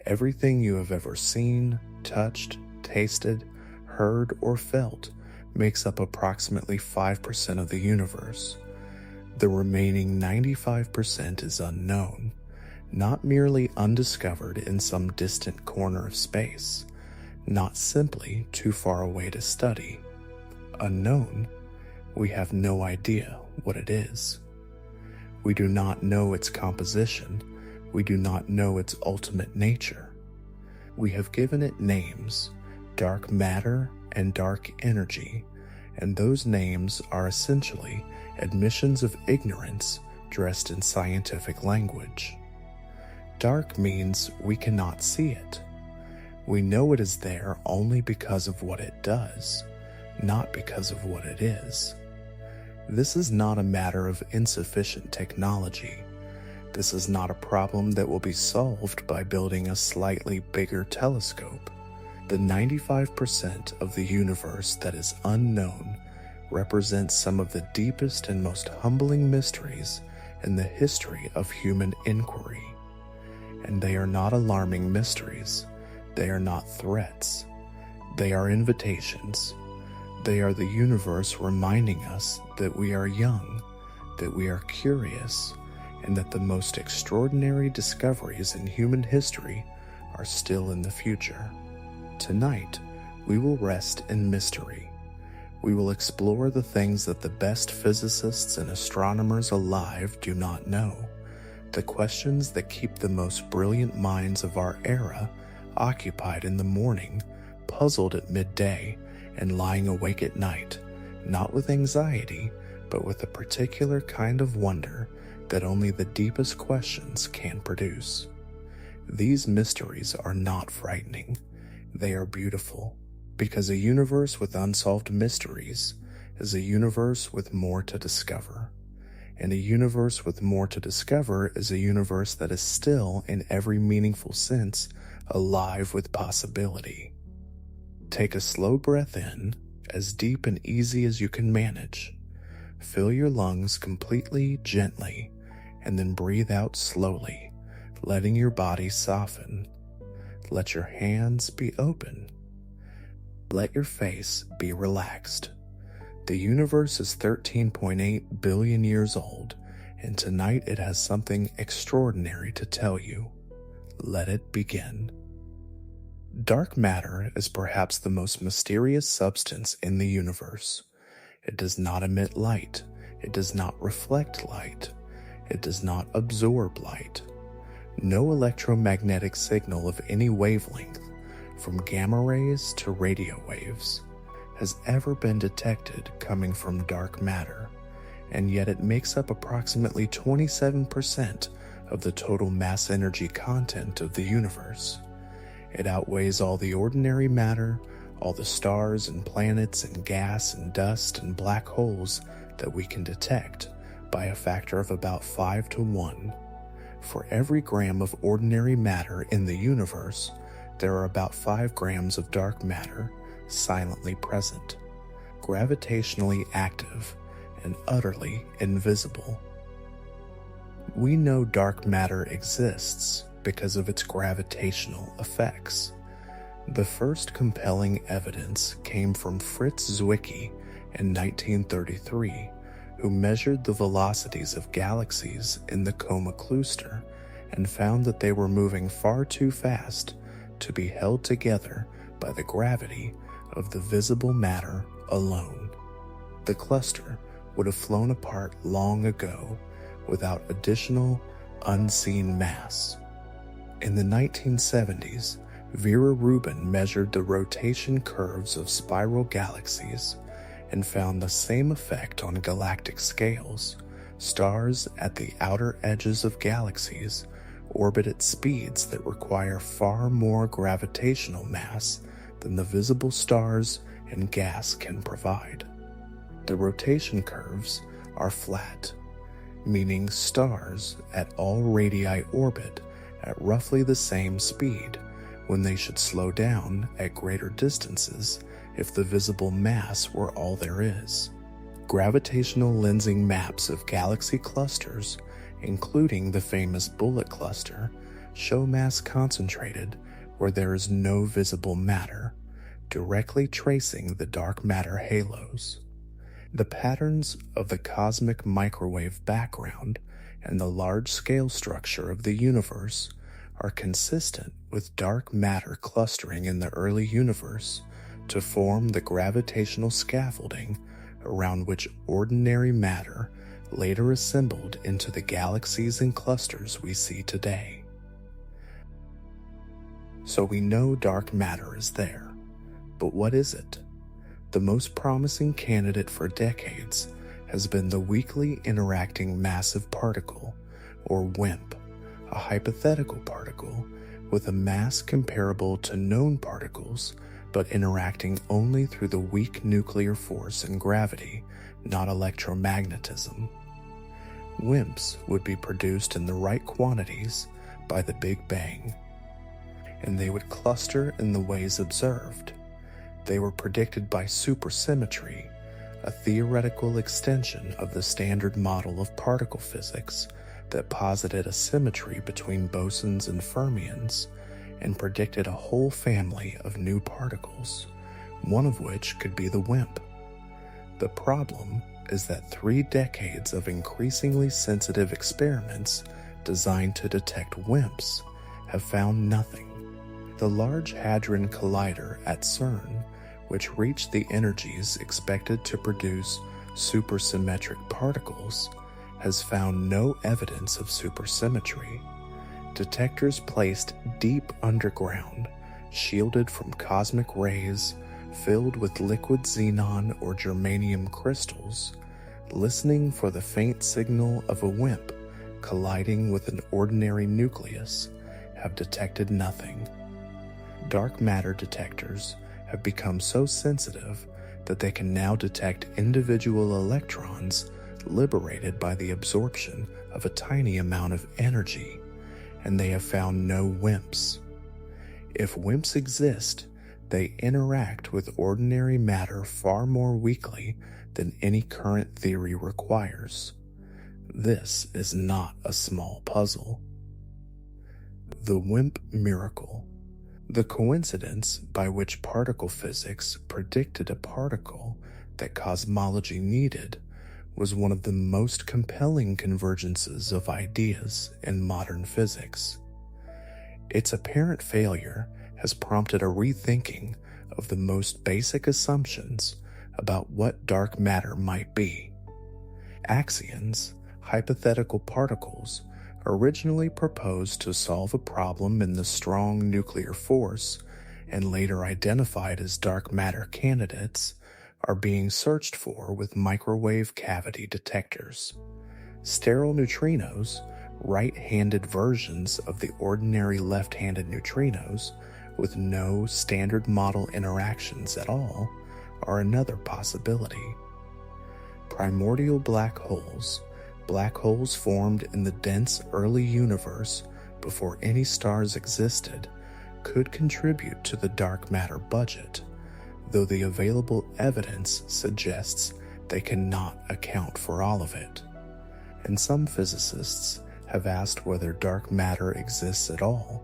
Everything you have ever seen, touched, tasted, heard, or felt makes up approximately 5% of the universe. The remaining 95% is unknown, not merely undiscovered in some distant corner of space, not simply too far away to study. Unknown, we have no idea what it is. We do not know its composition. We do not know its ultimate nature. We have given it names, dark matter and dark energy, and those names are essentially admissions of ignorance dressed in scientific language. Dark means we cannot see it. We know it is there only because of what it does, not because of what it is. This is not a matter of insufficient technology. This is not a problem that will be solved by building a slightly bigger telescope. The 95% of the universe that is unknown represents some of the deepest and most humbling mysteries in the history of human inquiry. And they are not alarming mysteries. They are not threats. They are invitations. They are the universe reminding us that we are young, that we are curious, and that the most extraordinary discoveries in human history are still in the future. Tonight, we will rest in mystery. We will explore the things that the best physicists and astronomers alive do not know, the questions that keep the most brilliant minds of our era occupied in the morning, puzzled at midday, and lying awake at night, not with anxiety, but with a particular kind of wonder that only the deepest questions can produce. These mysteries are not frightening. They are beautiful, because a universe with unsolved mysteries is a universe with more to discover. And a universe with more to discover is a universe that is still, in every meaningful sense, alive with possibility. Take a slow breath in, as deep and easy as you can manage. Fill your lungs completely, gently, and then breathe out slowly, letting your body soften. Let your hands be open. Let your face be relaxed. The universe is 13.8 billion years old, and tonight it has something extraordinary to tell you. Let it begin. Dark matter is perhaps the most mysterious substance in the universe. It does not emit light. It does not reflect light. It does not absorb light. No electromagnetic signal of any wavelength, from gamma rays to radio waves, has ever been detected coming from dark matter, and yet it makes up approximately 27% of the total mass energy content of the universe. It outweighs all the ordinary matter, all the stars and planets and gas and dust and black holes that we can detect by a factor of about 5 to 1. For every gram of ordinary matter in the universe, there are about 5 grams of dark matter silently present, gravitationally active, and utterly invisible. We know dark matter exists because of its gravitational effects. The first compelling evidence came from Fritz Zwicky in 1933, who measured the velocities of galaxies in the Coma Cluster and found that they were moving far too fast to be held together by the gravity of the visible matter alone. The cluster would have flown apart long ago without additional unseen mass. In the 1970s, Vera Rubin measured the rotation curves of spiral galaxies and found the same effect on galactic scales. Stars at the outer edges of galaxies orbit at speeds that require far more gravitational mass than the visible stars and gas can provide. The rotation curves are flat, meaning stars at all radii orbit at roughly the same speed when they should slow down at greater distances if the visible mass were all there is. Gravitational lensing maps of galaxy clusters, including the famous Bullet Cluster, show mass concentrated where there is no visible matter, directly tracing the dark matter halos. The patterns of the cosmic microwave background and the large-scale structure of the universe are consistent with dark matter clustering in the early universe to form the gravitational scaffolding around which ordinary matter later assembled into the galaxies and clusters we see today. So we know dark matter is there, but what is it? The most promising candidate for decades has been the weakly interacting massive particle, or WIMP, a hypothetical particle with a mass comparable to known particles but interacting only through the weak nuclear force and gravity, not electromagnetism. WIMPs would be produced in the right quantities by the Big Bang, and they would cluster in the ways observed. They were predicted by supersymmetry, a theoretical extension of the standard model of particle physics that posited a symmetry between bosons and fermions and predicted a whole family of new particles, one of which could be the WIMP. The problem is that 3 decades of increasingly sensitive experiments designed to detect WIMPs have found nothing. The Large Hadron Collider at CERN, which reached the energies expected to produce supersymmetric particles, has found no evidence of supersymmetry. Detectors placed deep underground, shielded from cosmic rays, filled with liquid xenon or germanium crystals, listening for the faint signal of a WIMP colliding with an ordinary nucleus, have detected nothing. Dark matter detectors have become so sensitive that they can now detect individual electrons liberated by the absorption of a tiny amount of energy, and they have found no WIMPs. If WIMPs exist, they interact with ordinary matter far more weakly than any current theory requires. This is not a small puzzle. The WIMP miracle. The coincidence by which particle physics predicted a particle that cosmology needed was one of the most compelling convergences of ideas in modern physics. Its apparent failure has prompted a rethinking of the most basic assumptions about what dark matter might be. Axions, hypothetical particles, originally proposed to solve a problem in the strong nuclear force and later identified as dark matter candidates, are being searched for with microwave cavity detectors. Sterile neutrinos, right-handed versions of the ordinary left-handed neutrinos with no standard model interactions at all, are another possibility. Primordial black holes formed in the dense early universe before any stars existed, could contribute to the dark matter budget, though the available evidence suggests they cannot account for all of it. And some physicists have asked whether dark matter exists at all,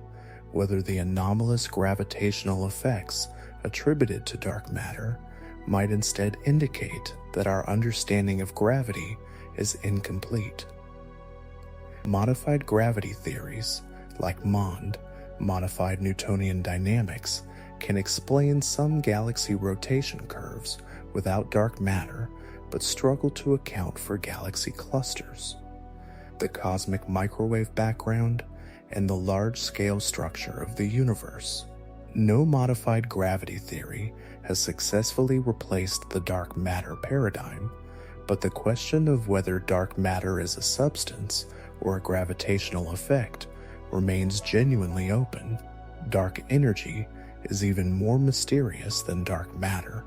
whether the anomalous gravitational effects attributed to dark matter might instead indicate that our understanding of gravity is incomplete. Modified gravity theories, like MOND, modified Newtonian dynamics, can explain some galaxy rotation curves without dark matter, but struggle to account for galaxy clusters, the cosmic microwave background, and the large-scale structure of the universe. No modified gravity theory has successfully replaced the dark matter paradigm, but the question of whether dark matter is a substance or a gravitational effect remains genuinely open. Dark energy is even more mysterious than dark matter.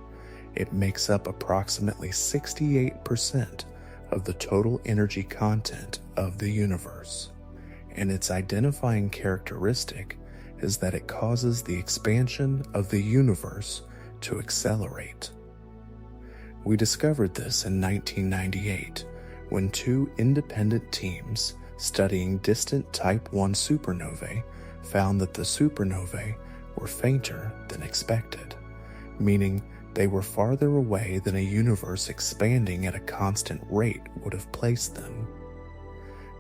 It makes up approximately 68% of the total energy content of the universe, and its identifying characteristic is that it causes the expansion of the universe to accelerate. We discovered this in 1998 when 2 independent teams studying distant Type 1 supernovae found that the supernovae were fainter than expected, meaning they were farther away than a universe expanding at a constant rate would have placed them.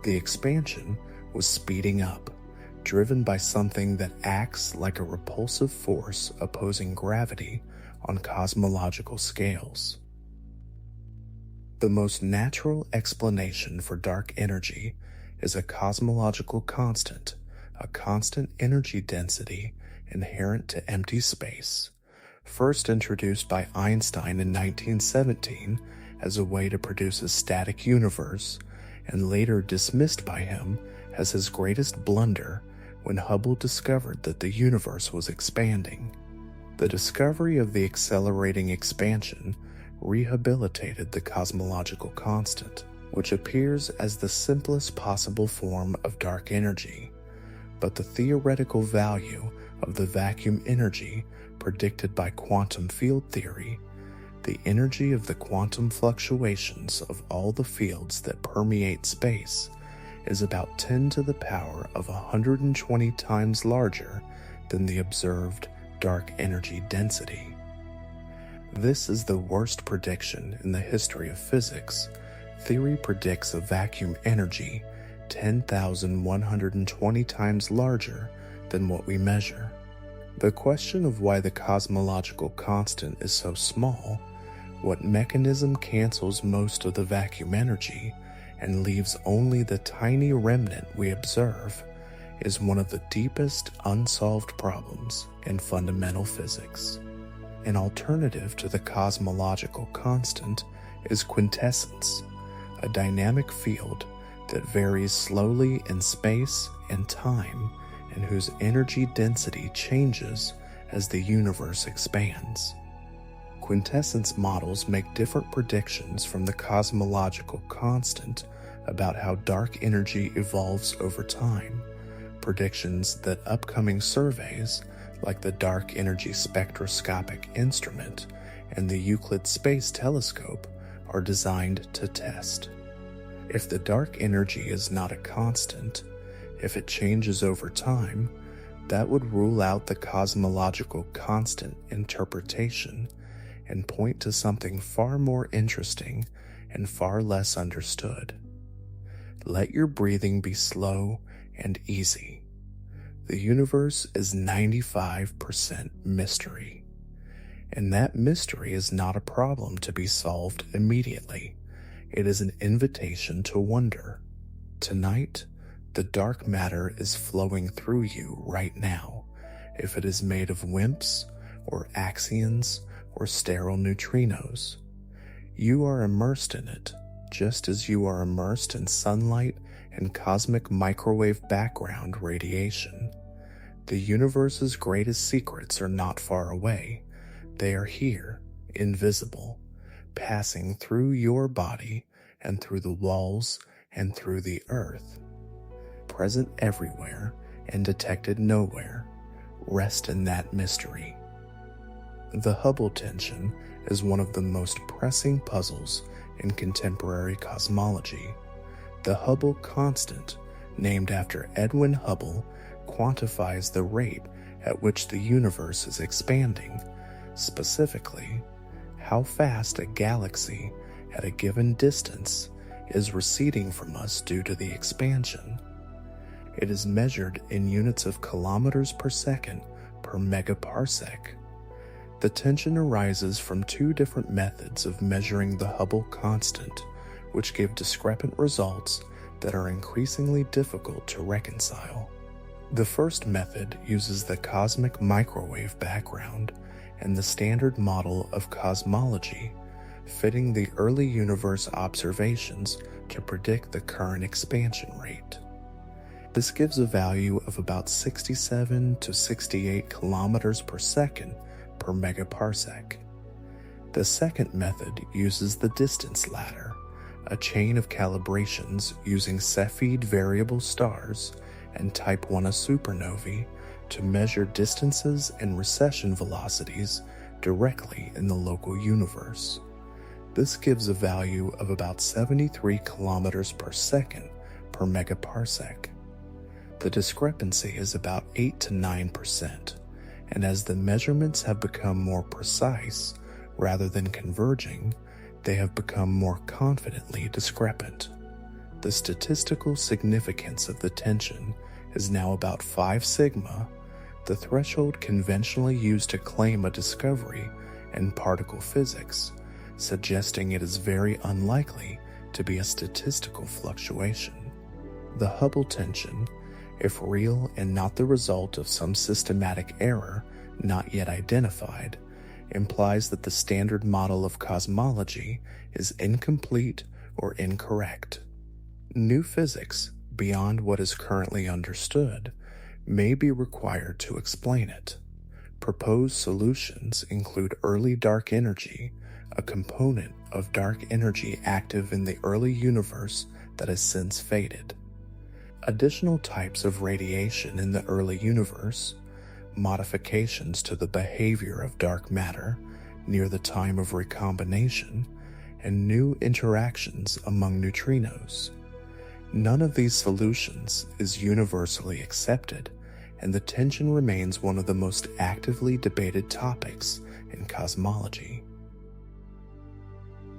The expansion was speeding up, driven by something that acts like a repulsive force opposing gravity on cosmological scales. The most natural explanation for dark energy is a cosmological constant, a constant energy density inherent to empty space, first introduced by Einstein in 1917 as a way to produce a static universe, and later dismissed by him as his greatest blunder when Hubble discovered that the universe was expanding. The discovery of the accelerating expansion rehabilitated the cosmological constant, which appears as the simplest possible form of dark energy, but the theoretical value of the vacuum energy predicted by quantum field theory, the energy of the quantum fluctuations of all the fields that permeate space, is about 10 to the power of 120 times larger than the observed dark energy density. This is the worst prediction in the history of physics. Theory predicts a vacuum energy 10,120 times larger than what we measure. The question of why the cosmological constant is so small, what mechanism cancels most of the vacuum energy and leaves only the tiny remnant we observe, is one of the deepest unsolved problems in fundamental physics. An alternative to the cosmological constant is quintessence, a dynamic field that varies slowly in space and time and whose energy density changes as the universe expands. Quintessence models make different predictions from the cosmological constant about how dark energy evolves over time, predictions that upcoming surveys like the Dark Energy Spectroscopic Instrument and the Euclid Space Telescope are designed to test. If the dark energy is not a constant, if it changes over time, that would rule out the cosmological constant interpretation and point to something far more interesting and far less understood. Let your breathing be slow and easy. The universe is 95% mystery, and that mystery is not a problem to be solved immediately. It is an invitation to wonder. Tonight, the dark matter is flowing through you right now, if it is made of WIMPs or axions or sterile neutrinos. You are immersed in it, just as you are immersed in sunlight and cosmic microwave background radiation. The universe's greatest secrets are not far away. They are here, invisible, passing through your body and through the walls and through the earth. Present everywhere and detected nowhere. Rest in that mystery. The Hubble Tension is one of the most pressing puzzles in contemporary cosmology. The Hubble constant, named after Edwin Hubble, quantifies the rate at which the universe is expanding, specifically, how fast a galaxy at a given distance is receding from us due to the expansion. It is measured in units of kilometers per second per megaparsec. The tension arises from two different methods of measuring the Hubble constant, which give discrepant results that are increasingly difficult to reconcile. The first method uses the cosmic microwave background and the standard model of cosmology, fitting the early universe observations to predict the current expansion rate. This gives a value of about 67 to 68 kilometers per second per megaparsec. The second method uses the distance ladder, a chain of calibrations using Cepheid variable stars and Type 1a supernovae to measure distances and recession velocities directly in the local universe. This gives a value of about 73 kilometers per second per megaparsec. The discrepancy is about 8 to 9%, and as the measurements have become more precise rather than converging, they have become more confidently discrepant. The statistical significance of the tension is now about 5 sigma, the threshold conventionally used to claim a discovery in particle physics, suggesting it is very unlikely to be a statistical fluctuation. The Hubble tension, if real and not the result of some systematic error not yet identified, implies that the standard model of cosmology is incomplete or incorrect. New physics, beyond what is currently understood, may be required to explain it. Proposed solutions include early dark energy, a component of dark energy active in the early universe that has since faded. Additional types of radiation in the early universe, modifications to the behavior of dark matter near the time of recombination, and new interactions among neutrinos. None of these solutions is universally accepted, and the tension remains one of the most actively debated topics in cosmology.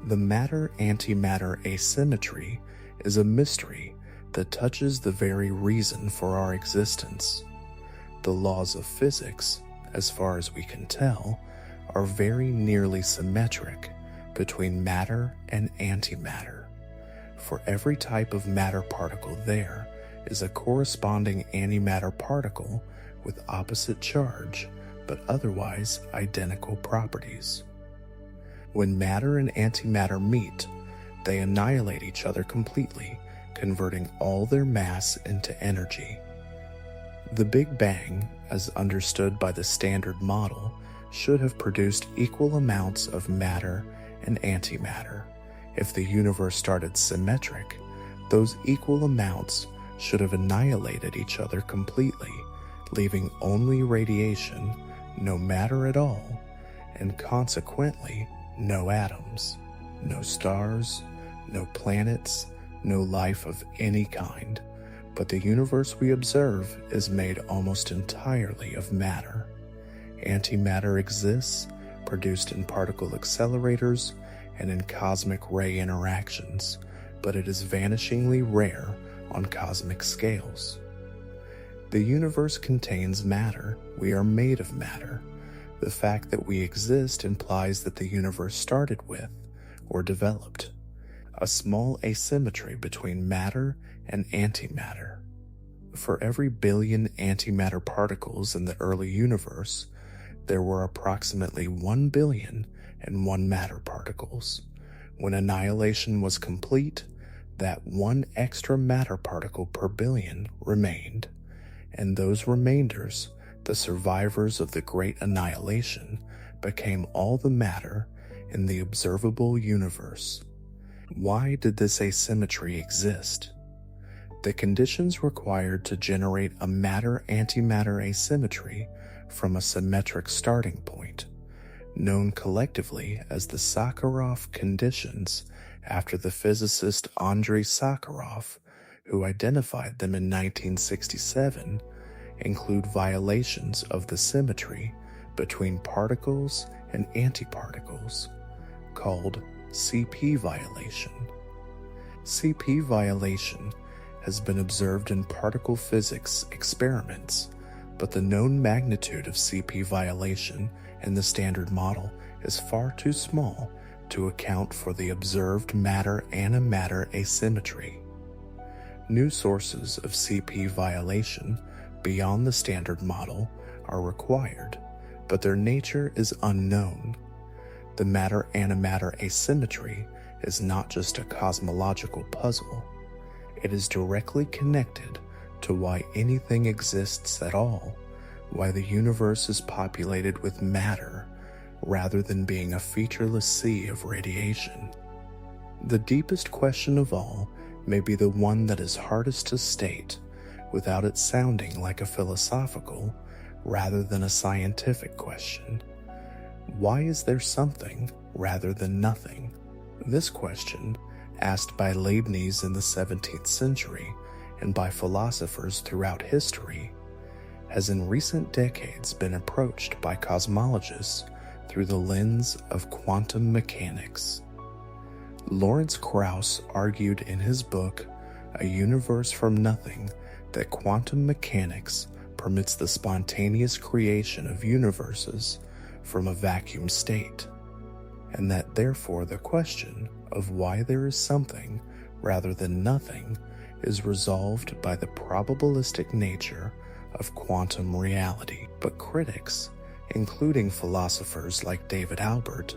The matter-antimatter asymmetry is a mystery that touches the very reason for our existence. The laws of physics, as far as we can tell, are very nearly symmetric between matter and antimatter. For every type of matter particle there is a corresponding antimatter particle with opposite charge but otherwise identical properties. When matter and antimatter meet, they annihilate each other completely, converting all their mass into energy. The Big Bang, as understood by the Standard Model, should have produced equal amounts of matter and antimatter. If the universe started symmetric, those equal amounts should have annihilated each other completely, leaving only radiation, no matter at all, and consequently no atoms, no stars, no planets, no life of any kind. But the universe we observe is made almost entirely of matter. Antimatter exists, produced in particle accelerators and in cosmic ray interactions, but it is vanishingly rare on cosmic scales. The universe contains matter. We are made of matter. The fact that we exist implies that the universe started with, or developed, a small asymmetry between matter and antimatter. For every billion antimatter particles in the early universe, there were approximately 1 billion and 1 matter particles. When annihilation was complete, that one extra matter particle per billion remained, and those remainders, the survivors of the great annihilation, became all the matter in the observable universe. Why did this asymmetry exist? The conditions required to generate a matter-antimatter asymmetry from a symmetric starting point, known collectively as the Sakharov conditions after the physicist Andrei Sakharov, who identified them in 1967, include violations of the symmetry between particles and antiparticles, called CP violation. CP violation has been observed in particle physics experiments, but the known magnitude of CP violation in the Standard Model is far too small to account for the observed matter-antimatter asymmetry. New sources of CP violation beyond the Standard Model are required, but their nature is unknown. The matter-antimatter asymmetry is not just a cosmological puzzle. It is directly connected to why anything exists at all, why the universe is populated with matter rather than being a featureless sea of radiation. The deepest question of all may be the one that is hardest to state without it sounding like a philosophical rather than a scientific question. Why is there something rather than nothing? This question, asked by Leibniz in the 17th century, and by philosophers throughout history, has in recent decades been approached by cosmologists through the lens of quantum mechanics. Lawrence Krauss argued in his book, A Universe from Nothing, that quantum mechanics permits the spontaneous creation of universes from a vacuum state, and that therefore the question of why there is something rather than nothing is resolved by the probabilistic nature of quantum reality. But critics, including philosophers like David Albert,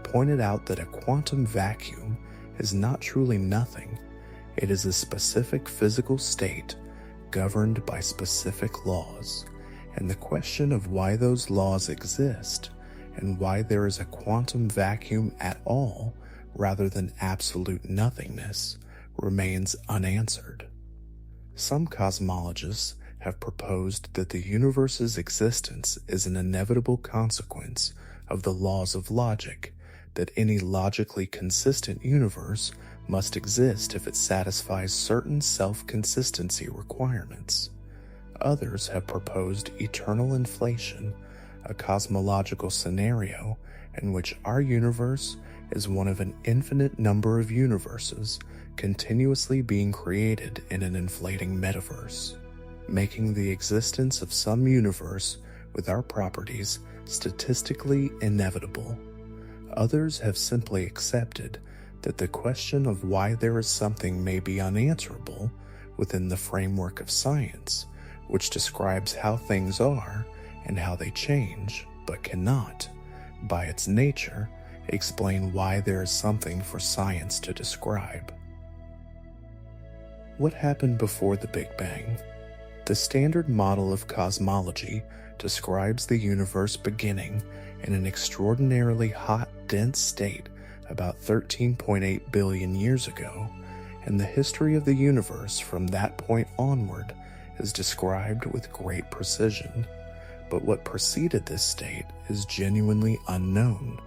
pointed out that a quantum vacuum is not truly nothing. It is a specific physical state governed by specific laws, and the question of why those laws exist and why there is a quantum vacuum at all rather than absolute nothingness remains unanswered. Some cosmologists have proposed that the universe's existence is an inevitable consequence of the laws of logic, that any logically consistent universe must exist if it satisfies certain self-consistency requirements. Others have proposed eternal inflation, a cosmological scenario in which our universe is one of an infinite number of universes continuously being created in an inflating metaverse, making the existence of some universe with our properties statistically inevitable. Others have simply accepted that the question of why there is something may be unanswerable within the framework of science, which describes how things are and how they change, but cannot, by its nature, explain why there is something for science to describe. What happened before the Big Bang? The standard model of cosmology describes the universe beginning in an extraordinarily hot, dense state about 13.8 billion years ago, and the history of the universe from that point onward is described with great precision. But what preceded this state is genuinely unknown.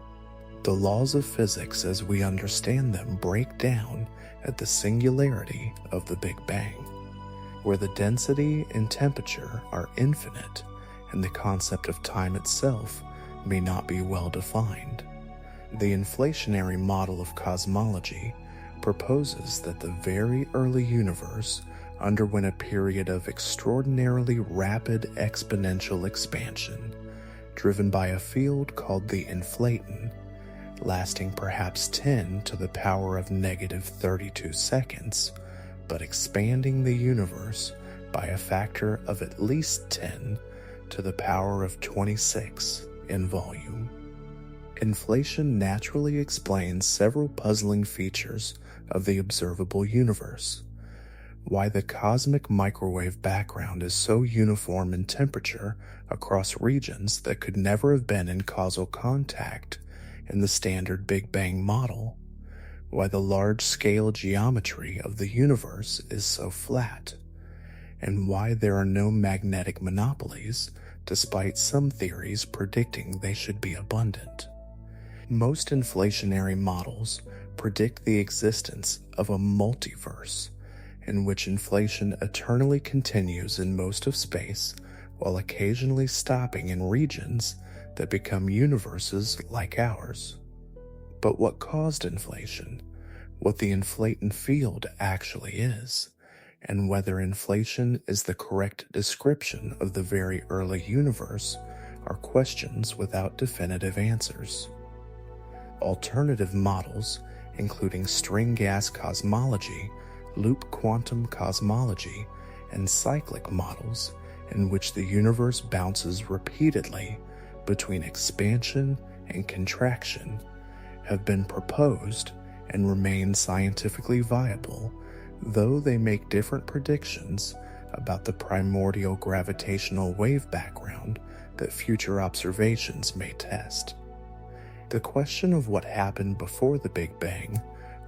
The laws of physics as we understand them break down at the singularity of the Big Bang, where the density and temperature are infinite and the concept of time itself may not be well defined. The inflationary model of cosmology proposes that the very early universe underwent a period of extraordinarily rapid exponential expansion, driven by a field called the inflaton, lasting perhaps 10 to the power of negative 32 seconds, but expanding the universe by a factor of at least 10 to the power of 26 in volume. Inflation naturally explains several puzzling features of the observable universe. Why the cosmic microwave background is so uniform in temperature across regions that could never have been in causal contact in the standard Big Bang model. Why the large-scale geometry of the universe is so flat, and why there are no magnetic monopolies, despite some theories predicting they should be abundant. Most inflationary models predict the existence of a multiverse, in which inflation eternally continues in most of space, while occasionally stopping in regions that become universes like ours. But what caused inflation, what the inflaton field actually is, and whether inflation is the correct description of the very early universe are questions without definitive answers. Alternative models, including string gas cosmology, loop quantum cosmology, and cyclic models, in which the universe bounces repeatedly between expansion and contraction, have been proposed and remain scientifically viable, though they make different predictions about the primordial gravitational wave background that future observations may test. The question of what happened before the Big Bang,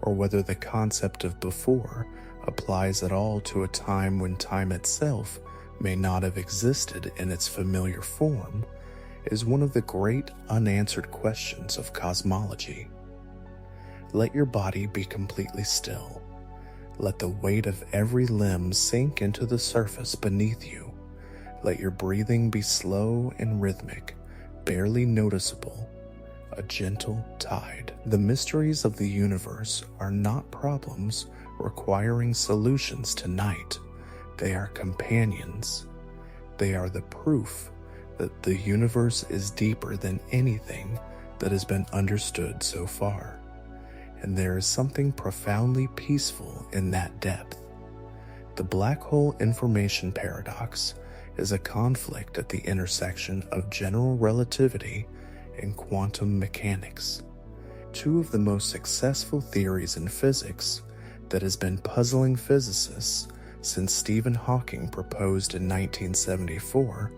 or whether the concept of before applies at all to a time when time itself may not have existed in its familiar form, is one of the great unanswered questions of cosmology. Let your body be completely still. Let the weight of every limb sink into the surface beneath you. Let your breathing be slow and rhythmic, barely noticeable, a gentle tide. The mysteries of the universe are not problems requiring solutions tonight. They are companions. They are the proof that the universe is deeper than anything that has been understood so far. And there is something profoundly peaceful in that depth. The black hole information paradox is a conflict at the intersection of general relativity and quantum mechanics, two of the most successful theories in physics that has been puzzling physicists since Stephen Hawking proposed in 1974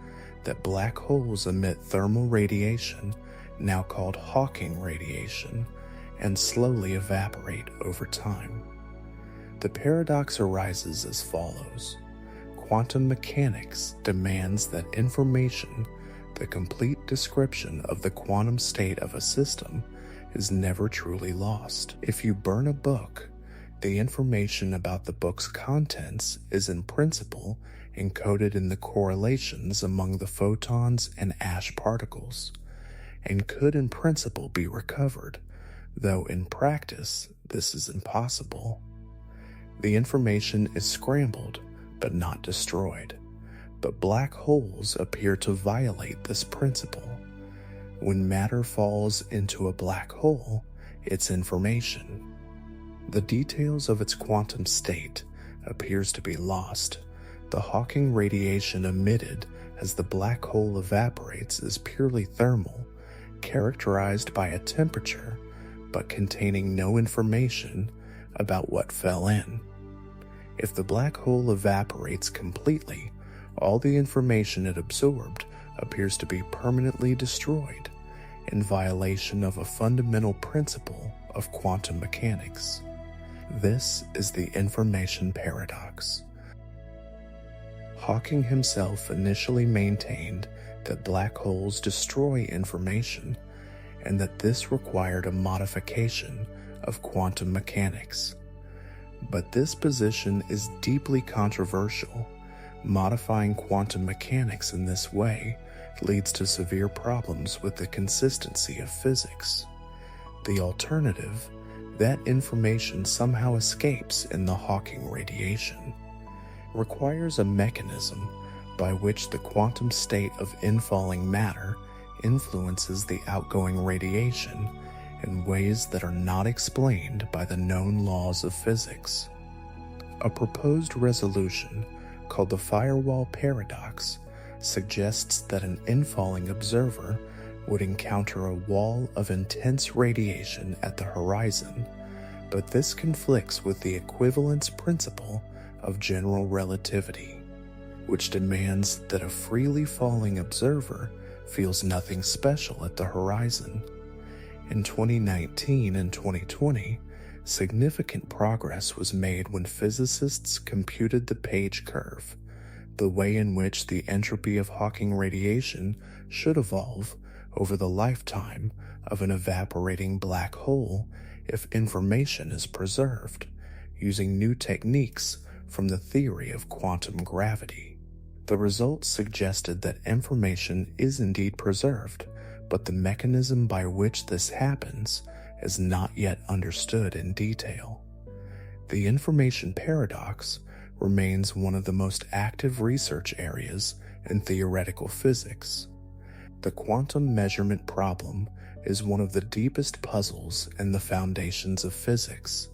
that black holes emit thermal radiation, now called Hawking radiation, and slowly evaporate over time. The paradox arises as follows. Quantum mechanics demands that information, the complete description of the quantum state of a system, is never truly lost. If you burn a book, the information about the book's contents is in principle encoded in the correlations among the photons and ash particles, and could in principle be recovered, though in practice this is impossible. The information is scrambled but not destroyed, but black holes appear to violate this principle. When matter falls into a black hole, its information, the details of its quantum state, appears to be lost. The Hawking radiation emitted as the black hole evaporates is purely thermal, characterized by a temperature but containing no information about what fell in. If the black hole evaporates completely, all the information it absorbed appears to be permanently destroyed, in violation of a fundamental principle of quantum mechanics. This is the information paradox. Hawking himself initially maintained that black holes destroy information, and that this required a modification of quantum mechanics. But this position is deeply controversial. Modifying quantum mechanics in this way leads to severe problems with the consistency of physics. The alternative, that information somehow escapes in the Hawking radiation, requires a mechanism by which the quantum state of infalling matter influences the outgoing radiation in ways that are not explained by the known laws of physics. A proposed resolution called the firewall paradox suggests that an infalling observer would encounter a wall of intense radiation at the horizon, but this conflicts with the equivalence principle of general relativity, which demands that a freely falling observer feels nothing special at the horizon. In 2019 and 2020, significant progress was made when physicists computed the Page curve, the way in which the entropy of Hawking radiation should evolve over the lifetime of an evaporating black hole if information is preserved, using new techniques from the theory of quantum gravity. The results suggested that information is indeed preserved, but the mechanism by which this happens is not yet understood in detail. The information paradox remains one of the most active research areas in theoretical physics. The quantum measurement problem is one of the deepest puzzles in the foundations of physics,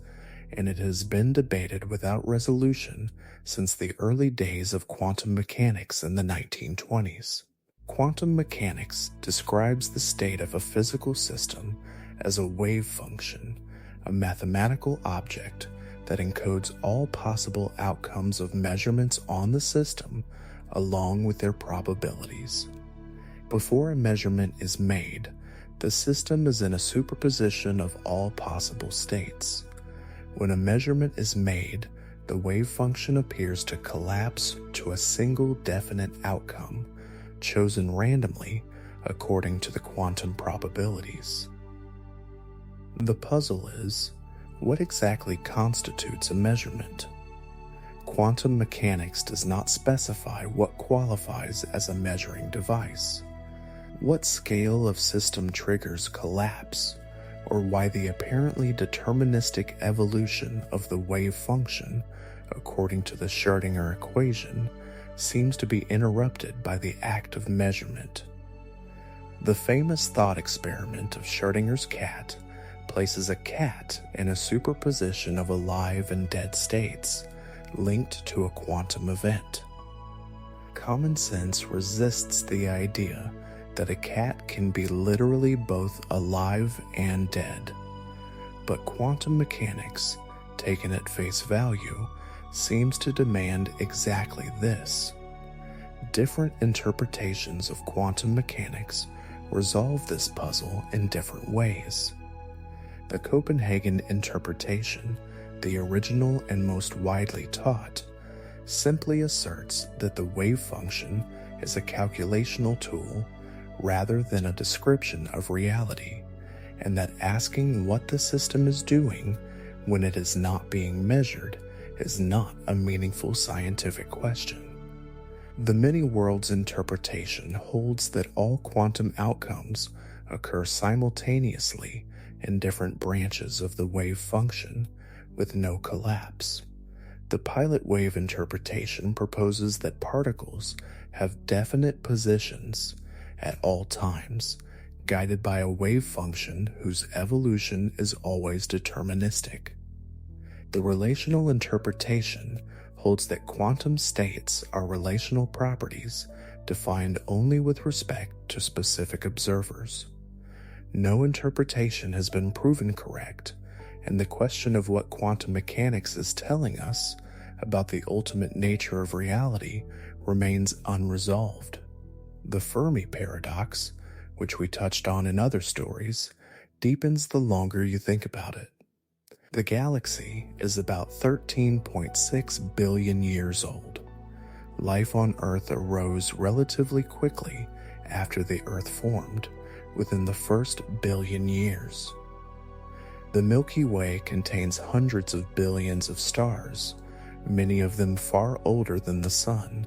and it has been debated without resolution since the early days of quantum mechanics in the 1920s. Quantum mechanics describes the state of a physical system as a wave function, a mathematical object that encodes all possible outcomes of measurements on the system along with their probabilities. Before a measurement is made, the system is in a superposition of all possible states. When a measurement is made, the wave function appears to collapse to a single definite outcome, chosen randomly according to the quantum probabilities. The puzzle is, what exactly constitutes a measurement? Quantum mechanics does not specify what qualifies as a measuring device. What scale of system triggers collapse, or why the apparently deterministic evolution of the wave function, according to the Schrödinger equation, seems to be interrupted by the act of measurement. The famous thought experiment of Schrödinger's cat places a cat in a superposition of alive and dead states linked to a quantum event. Common sense resists the idea that a cat can be literally both alive and dead, but quantum mechanics, taken at face value, seems to demand exactly this. Different interpretations of quantum mechanics resolve this puzzle in different ways. The Copenhagen interpretation, the original and most widely taught, simply asserts that the wave function is a calculational tool rather than a description of reality, and that asking what the system is doing when it is not being measured is not a meaningful scientific question. The many worlds interpretation holds that all quantum outcomes occur simultaneously in different branches of the wave function with no collapse. The pilot wave interpretation proposes that particles have definite positions at all times, guided by a wave function whose evolution is always deterministic. The relational interpretation holds that quantum states are relational properties defined only with respect to specific observers. No interpretation has been proven correct, and the question of what quantum mechanics is telling us about the ultimate nature of reality remains unresolved. The Fermi Paradox, which we touched on in other stories, deepens the longer you think about it. The galaxy is about 13.6 billion years old. Life on Earth arose relatively quickly after the Earth formed, within the first billion years. The Milky Way contains hundreds of billions of stars, many of them far older than the Sun,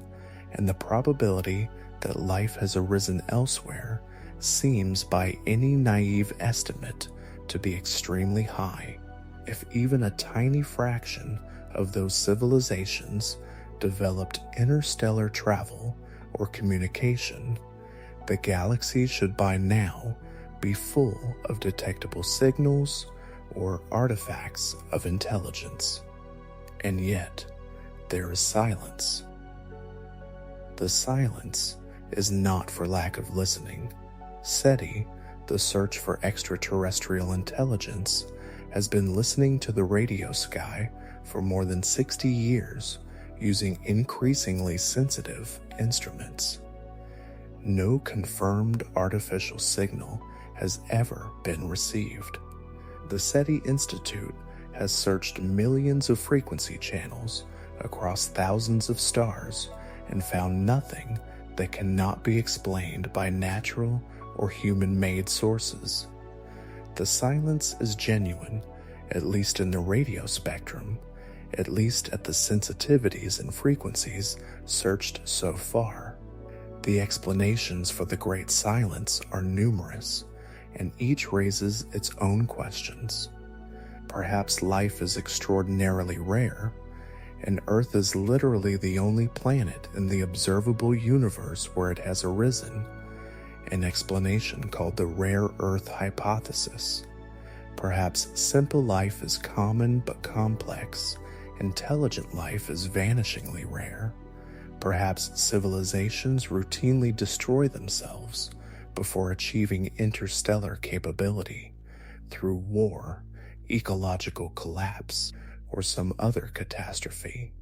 and the probability that life has arisen elsewhere seems by any naive estimate to be extremely high. If even a tiny fraction of those civilizations developed interstellar travel or communication, the galaxy should by now be full of detectable signals or artifacts of intelligence. And yet, there is silence. The silence is not for lack of listening. SETI, the search for extraterrestrial intelligence, has been listening to the radio sky for more than 60 years using increasingly sensitive instruments. No confirmed artificial signal has ever been received. The SETI Institute has searched millions of frequency channels across thousands of stars and found nothing that cannot be explained by natural or human-made sources. The silence is genuine, at least in the radio spectrum, at least at the sensitivities and frequencies searched so far. The explanations for the great silence are numerous, and each raises its own questions. Perhaps life is extraordinarily rare, and Earth is literally the only planet in the observable universe where it has arisen, an explanation called the rare Earth hypothesis. Perhaps simple life is common but complex, intelligent life is vanishingly rare. Perhaps civilizations routinely destroy themselves before achieving interstellar capability through war, ecological collapse, or some other catastrophe.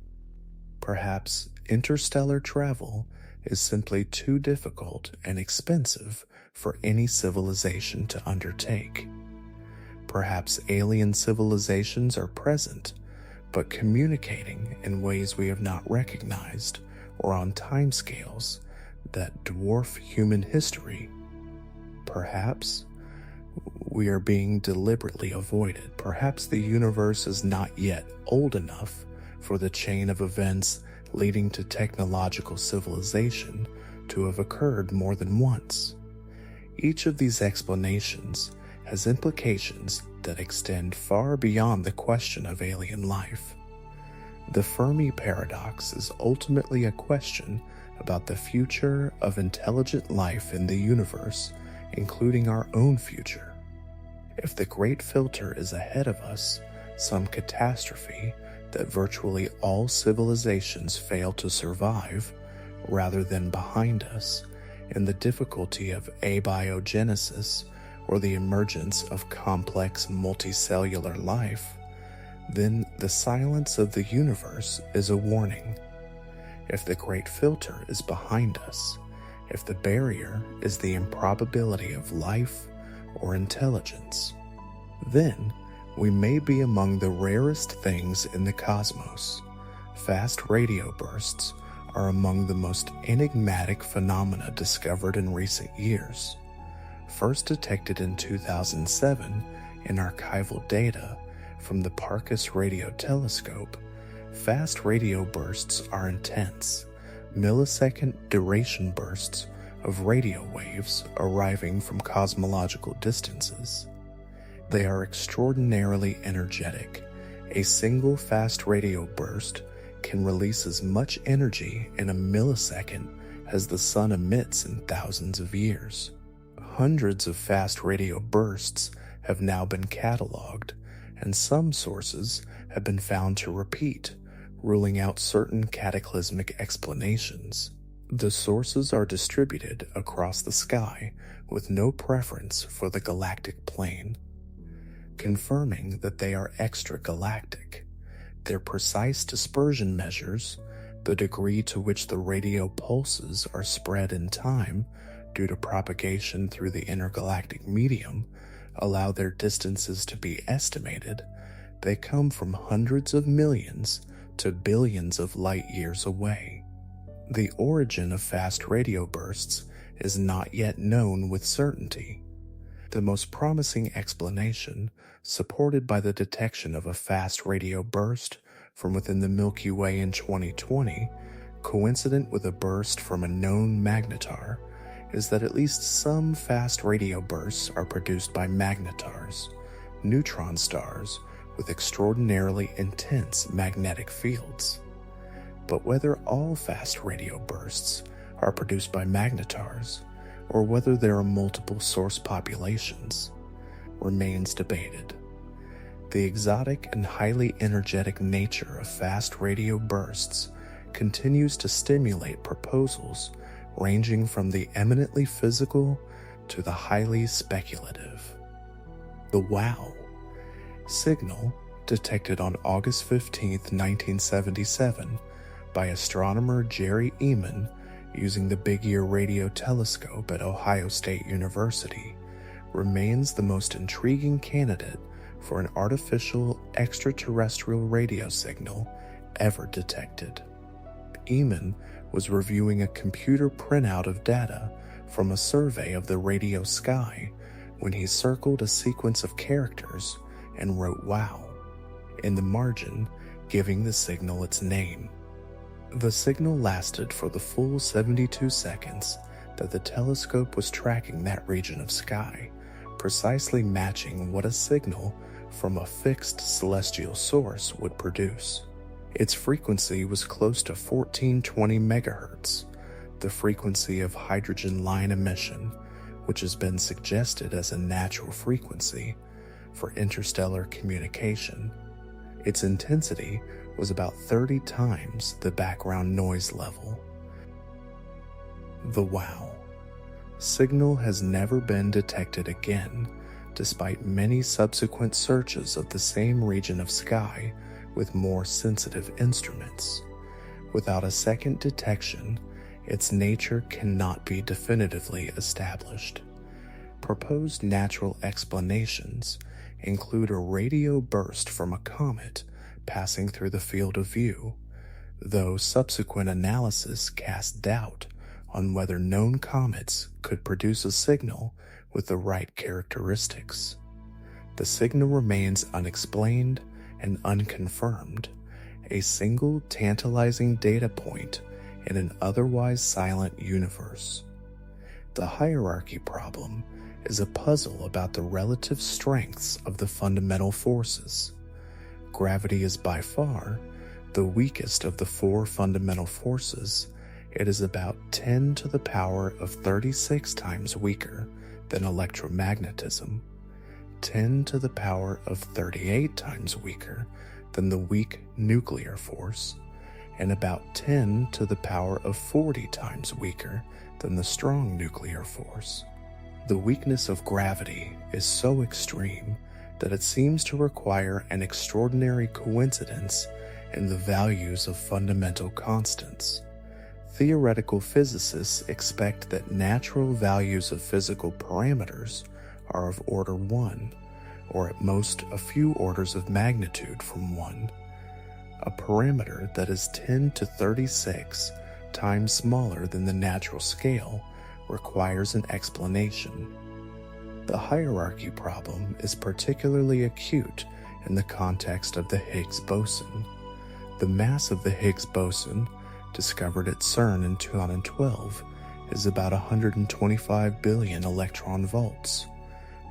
Perhaps interstellar travel is simply too difficult and expensive for any civilization to undertake. Perhaps alien civilizations are present, but communicating in ways we have not recognized or on timescales that dwarf human history. Perhaps we are being deliberately avoided. Perhaps the universe is not yet old enough for the chain of events leading to technological civilization to have occurred more than once. Each of these explanations has implications that extend far beyond the question of alien life. The Fermi Paradox is ultimately a question about the future of intelligent life in the universe, including our own future. If the Great Filter is ahead of us, some catastrophe that virtually all civilizations fail to survive, rather than behind us, in the difficulty of abiogenesis or the emergence of complex multicellular life, then the silence of the universe is a warning. If the Great Filter is behind us, if the barrier is the improbability of life or intelligence, then we may be among the rarest things in the cosmos. Fast radio bursts are among the most enigmatic phenomena discovered in recent years. First detected in 2007 in archival data from the Parkes Radio Telescope, fast radio bursts are intense, millisecond duration bursts of radio waves arriving from cosmological distances. They are extraordinarily energetic. A single fast radio burst can release as much energy in a millisecond as the sun emits in thousands of years. Hundreds of fast radio bursts have now been cataloged, and some sources have been found to repeat, ruling out certain cataclysmic explanations. The sources are distributed across the sky with no preference for the galactic plane, confirming that they are extragalactic. Their precise dispersion measures, the degree to which the radio pulses are spread in time due to propagation through the intergalactic medium, allow their distances to be estimated. They come from hundreds of millions to billions of light years away. The origin of fast radio bursts is not yet known with certainty. The most promising explanation, supported by the detection of a fast radio burst from within the Milky Way in 2020, coincident with a burst from a known magnetar, is that at least some fast radio bursts are produced by magnetars, neutron stars with extraordinarily intense magnetic fields. But whether all fast radio bursts are produced by magnetars, or whether there are multiple source populations, remains debated. The exotic and highly energetic nature of fast radio bursts continues to stimulate proposals ranging from the eminently physical to the highly speculative. The WOW signal, detected on August 15, 1977, by astronomer Jerry Ehman using the Big Ear Radio Telescope at Ohio State University, remains the most intriguing candidate for an artificial extraterrestrial radio signal ever detected. Ehman was reviewing a computer printout of data from a survey of the radio sky when he circled a sequence of characters and wrote "WOW" in the margin, giving the signal its name. The signal lasted for the full 72 seconds that the telescope was tracking that region of sky, precisely matching what a signal from a fixed celestial source would produce. Its frequency was close to 1420 megahertz, the frequency of hydrogen line emission, which has been suggested as a natural frequency for interstellar communication. Its intensity was about 30 times the background noise level. The WOW signal has never been detected again, despite many subsequent searches of the same region of sky with more sensitive instruments. Without a second detection, its nature cannot be definitively established. Proposed natural explanations include a radio burst from a comet passing through the field of view, though subsequent analysis cast doubt on whether known comets could produce a signal with the right characteristics. the signal remains unexplained and unconfirmed, a single tantalizing data point in an otherwise silent universe. The hierarchy problem is a puzzle about the relative strengths of the fundamental forces. Gravity is by far the weakest of the four fundamental forces. It is about 10 to the power of 36 times weaker than electromagnetism, 10 to the power of 38 times weaker than the weak nuclear force, and about 10 to the power of 40 times weaker than the strong nuclear force. The weakness of gravity is so extreme that it seems to require an extraordinary coincidence in the values of fundamental constants. Theoretical physicists expect that natural values of physical parameters are of order 1, or at most a few orders of magnitude from 1. A parameter that is 10 to 36 times smaller than the natural scale requires an explanation. The hierarchy problem is particularly acute in the context of the Higgs boson. The mass of the Higgs boson, discovered at CERN in 2012, is about 125 billion electron volts,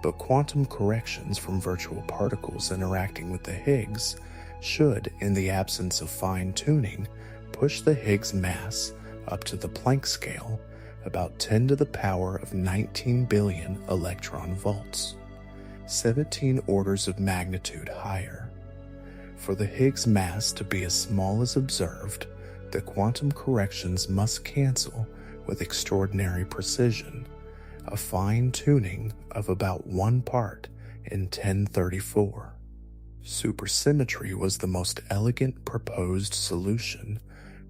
but quantum corrections from virtual particles interacting with the Higgs should, in the absence of fine-tuning, push the Higgs mass up to the Planck scale, about 10 to the power of 19 billion electron volts, 17 orders of magnitude higher. For the Higgs mass to be as small as observed, the quantum corrections must cancel with extraordinary precision, a fine-tuning of about 1 part in 1034. Supersymmetry was the most elegant proposed solution,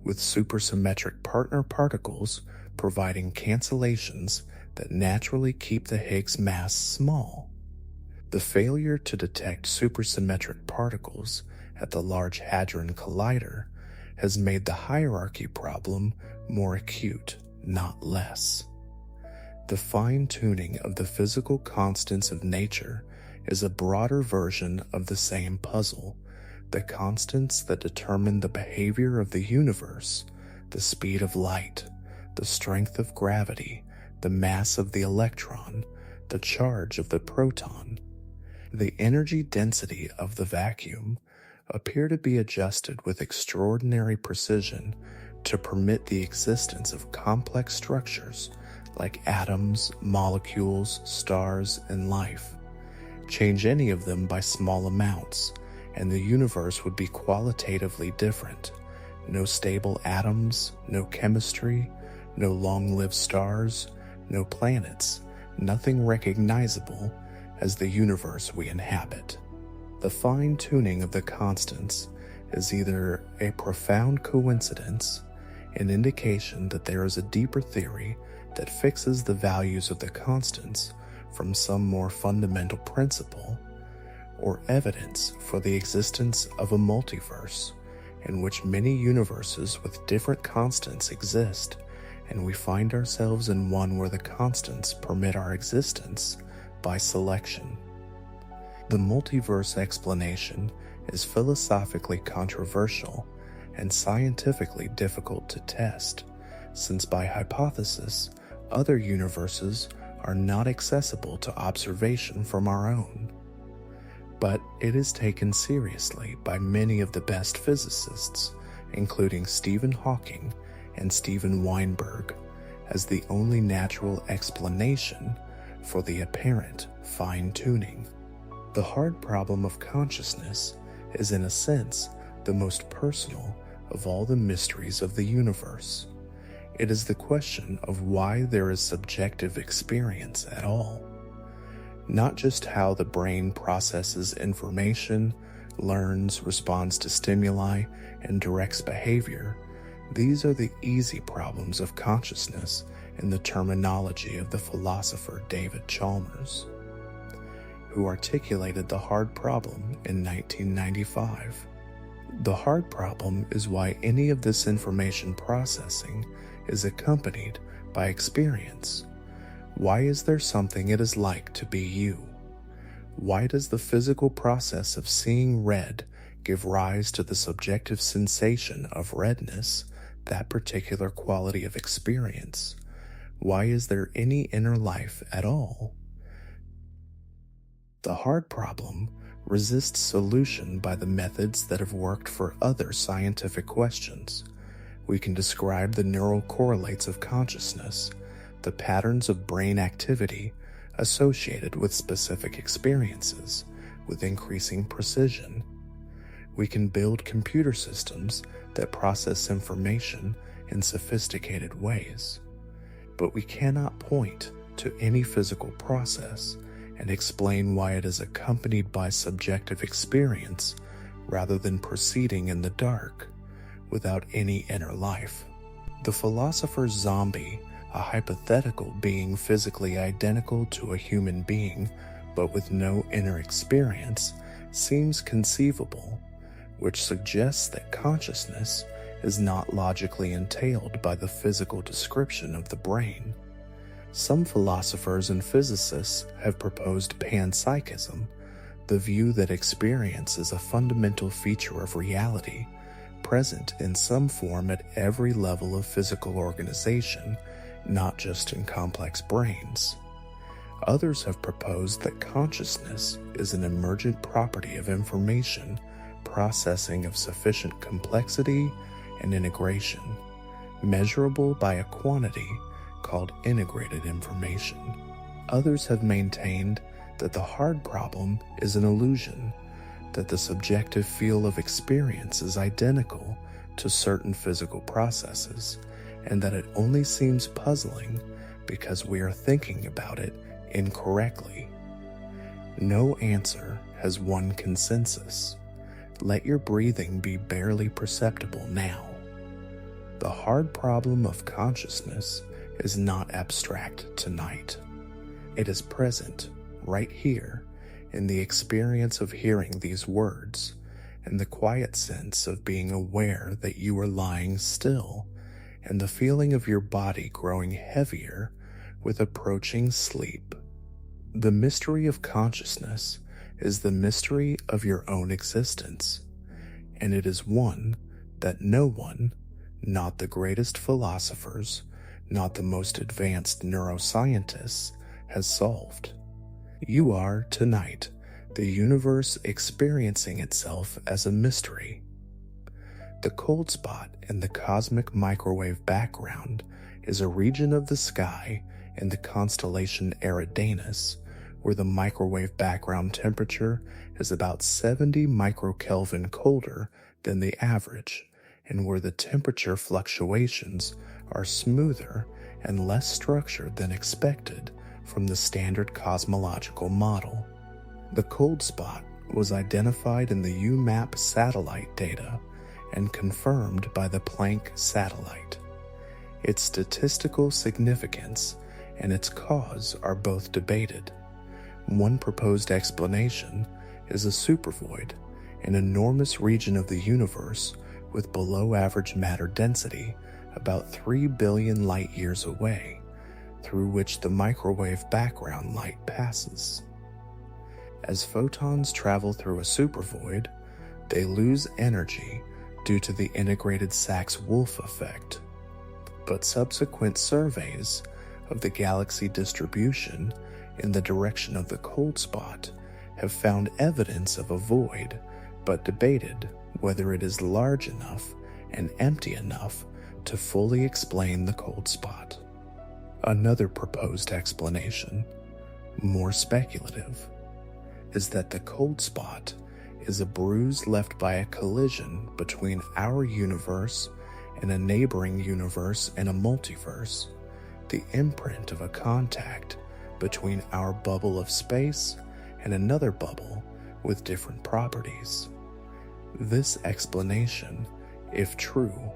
with supersymmetric partner particles providing cancellations that naturally keep the Higgs mass small. The failure to detect supersymmetric particles at the Large Hadron Collider has made the hierarchy problem more acute, not less. The fine-tuning of the physical constants of nature is a broader version of the same puzzle, the constants that determine the behavior of the universe, the speed of light, the strength of gravity, the mass of the electron, the charge of the proton. The energy density of the vacuum appear to be adjusted with extraordinary precision to permit the existence of complex structures like atoms, molecules, stars, and life. Change any of them by small amounts, and the universe would be qualitatively different. No stable atoms, no chemistry, no long-lived stars, no planets, nothing recognizable as the universe we inhabit. The fine-tuning of the constants is either a profound coincidence, an indication that there is a deeper theory that fixes the values of the constants from some more fundamental principle, or evidence for the existence of a multiverse in which many universes with different constants exist, and we find ourselves in one where the constants permit our existence by selection. The multiverse explanation is philosophically controversial and scientifically difficult to test, since by hypothesis, other universes are not accessible to observation from our own. But it is taken seriously by many of the best physicists, including Stephen Hawking and Steven Weinberg, as the only natural explanation for the apparent fine-tuning. The hard problem of consciousness is, in a sense, the most personal of all the mysteries of the universe. It is the question of why there is subjective experience at all. Not just how the brain processes information, learns, responds to stimuli, and directs behavior. These are the easy problems of consciousness in the terminology of the philosopher David Chalmers, who articulated the hard problem in 1995. The hard problem is why any of this information processing is accompanied by experience. Why is there something it is like to be you? Why does the physical process of seeing red give rise to the subjective sensation of redness, that particular quality of experience? Why is there any inner life at all? The hard problem resists solution by the methods that have worked for other scientific questions. We can describe the neural correlates of consciousness, the patterns of brain activity associated with specific experiences, with increasing precision. We can build computer systems that process information in sophisticated ways. But we cannot point to any physical process and explain why it is accompanied by subjective experience rather than proceeding in the dark without any inner life. The philosopher's zombie, a hypothetical being physically identical to a human being but with no inner experience, seems conceivable, which suggests that consciousness is not logically entailed by the physical description of the brain. Some philosophers and physicists have proposed panpsychism, the view that experience is a fundamental feature of reality, present in some form at every level of physical organization, not just in complex brains. Others have proposed that consciousness is an emergent property of information processing of sufficient complexity and integration, measurable by a quantity called integrated information. Others have maintained that the hard problem is an illusion, that the subjective feel of experience is identical to certain physical processes, and that it only seems puzzling because we are thinking about it incorrectly. No answer has one consensus. Let your breathing be barely perceptible now. The hard problem of consciousness is not abstract tonight. It is present right here in the experience of hearing these words, and the quiet sense of being aware that you are lying still, and the feeling of your body growing heavier with approaching sleep. The mystery of consciousness is the mystery of your own existence, and it is one that no one, not the greatest philosophers, not the most advanced neuroscientists, has solved. You are, tonight, the universe experiencing itself as a mystery. The cold spot in the cosmic microwave background is a region of the sky in the constellation Eridanus, where the microwave background temperature is about 70 microkelvin colder than the average, and where the temperature fluctuations are smoother and less structured than expected from the standard cosmological model. The cold spot was identified in the UMAP satellite data and confirmed by the Planck satellite. Its statistical significance and its cause are both debated. One proposed explanation is a supervoid, an enormous region of the universe with below-average matter density about 3 billion light-years away, through which the microwave background light passes. As photons travel through a supervoid, they lose energy due to the integrated Sachs-Wolf effect. But subsequent surveys of the galaxy distribution in the direction of the cold spot have found evidence of a void, but debated whether it is large enough and empty enough to fully explain the cold spot. Another proposed explanation, more speculative, is that the cold spot is a bruise left by a collision between our universe and a neighboring universe and a multiverse, the imprint of a contact between our bubble of space and another bubble with different properties. This explanation, if true,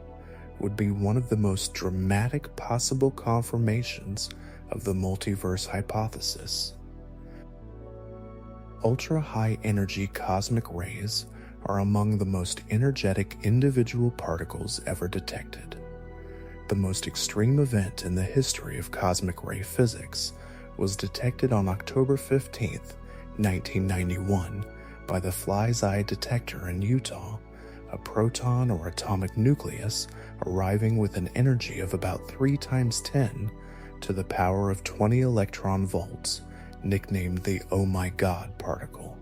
would be one of the most dramatic possible confirmations of the multiverse hypothesis. Ultra-high energy cosmic rays are among the most energetic individual particles ever detected. The most extreme event in the history of cosmic ray physics was detected on October 15, 1991, by the Fly's Eye detector in Utah, a proton or atomic nucleus arriving with an energy of about 3 times 10 to the power of 20 electron volts, nicknamed the "Oh my God" particle.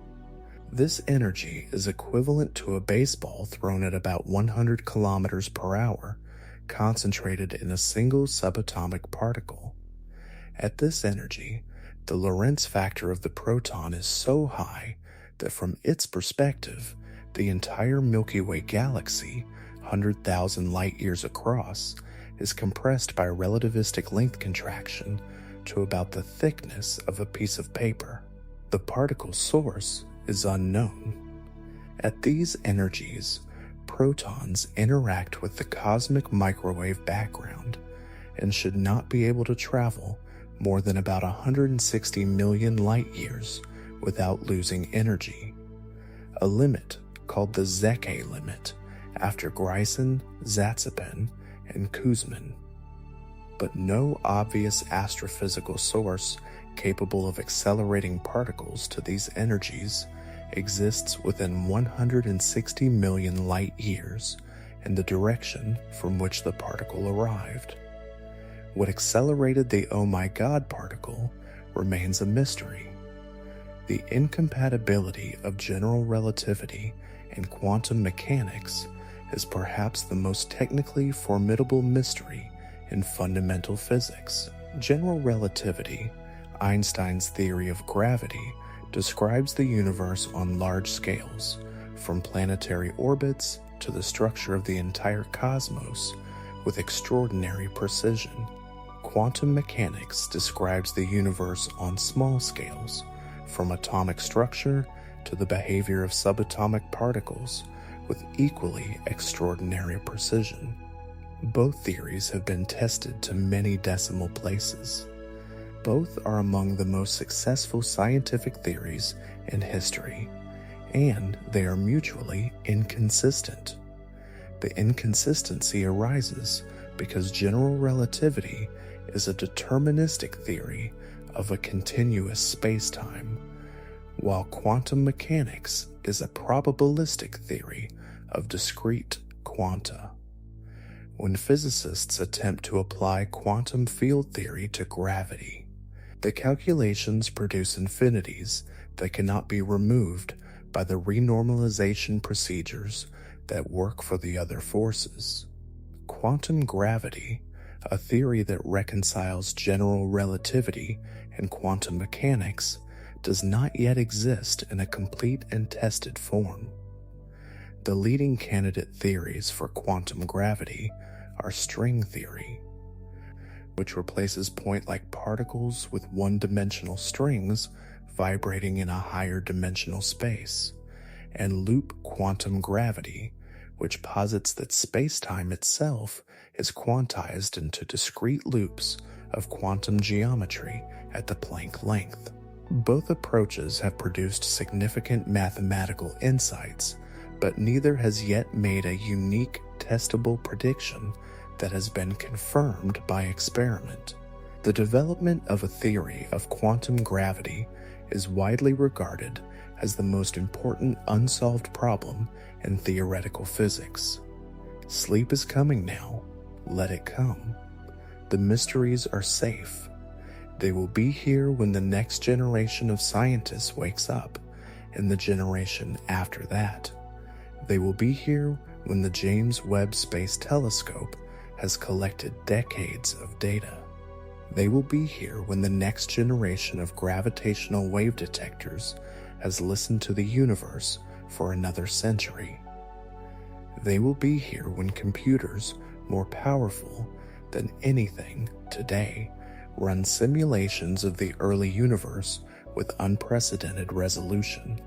This energy is equivalent to a baseball thrown at about 100 kilometers per hour, concentrated in a single subatomic particle. At this energy, the Lorentz factor of the proton is so high that from its perspective, the entire Milky Way galaxy, 100,000 light-years across, is compressed by relativistic length contraction to about the thickness of a piece of paper. The particle's source is unknown. At these energies, protons interact with the cosmic microwave background and should not be able to travel more than about 160 million light-years without losing energy, a limit called the Zecke limit after Greisen, Zatsepin, and Kuzmin. But no obvious astrophysical source capable of accelerating particles to these energies exists within 160 million light-years in the direction from which the particle arrived. What accelerated the "Oh my God" particle remains a mystery. The incompatibility of general relativity and quantum mechanics is perhaps the most technically formidable mystery in fundamental physics. General relativity, Einstein's theory of gravity, describes the universe on large scales, from planetary orbits to the structure of the entire cosmos, with extraordinary precision. Quantum mechanics describes the universe on small scales, from atomic structure to the behavior of subatomic particles, with equally extraordinary precision. Both theories have been tested to many decimal places. Both are among the most successful scientific theories in history, and they are mutually inconsistent. The inconsistency arises because general relativity is a deterministic theory of a continuous spacetime, while quantum mechanics is a probabilistic theory of discrete quanta. When physicists attempt to apply quantum field theory to gravity, the calculations produce infinities that cannot be removed by the renormalization procedures that work for the other forces. Quantum gravity, a theory that reconciles general relativity and quantum mechanics, does not yet exist in a complete and tested form. The leading candidate theories for quantum gravity are string theory, which replaces point-like particles with one-dimensional strings vibrating in a higher dimensional space, and loop quantum gravity, which posits that spacetime itself is quantized into discrete loops of quantum geometry at the Planck length. Both approaches have produced significant mathematical insights, but neither has yet made a unique, testable prediction that has been confirmed by experiment. The development of a theory of quantum gravity is widely regarded as the most important unsolved problem in theoretical physics. Sleep is coming now. Let it come. The mysteries are safe. They will be here when the next generation of scientists wakes up, and the generation after that. They will be here when the James Webb Space Telescope has collected decades of data. They will be here when the next generation of gravitational wave detectors has listened to the universe for another century. They will be here when computers more powerful than anything today run simulations of the early universe with unprecedented resolution.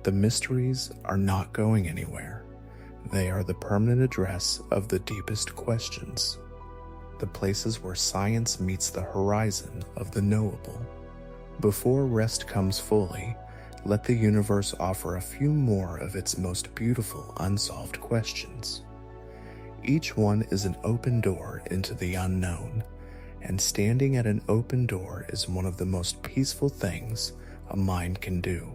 The mysteries are not going anywhere. They are the permanent address of the deepest questions, the places where science meets the horizon of the knowable. Before rest comes fully, let the universe offer a few more of its most beautiful unsolved questions. Each one is an open door into the unknown, and standing at an open door is one of the most peaceful things a mind can do.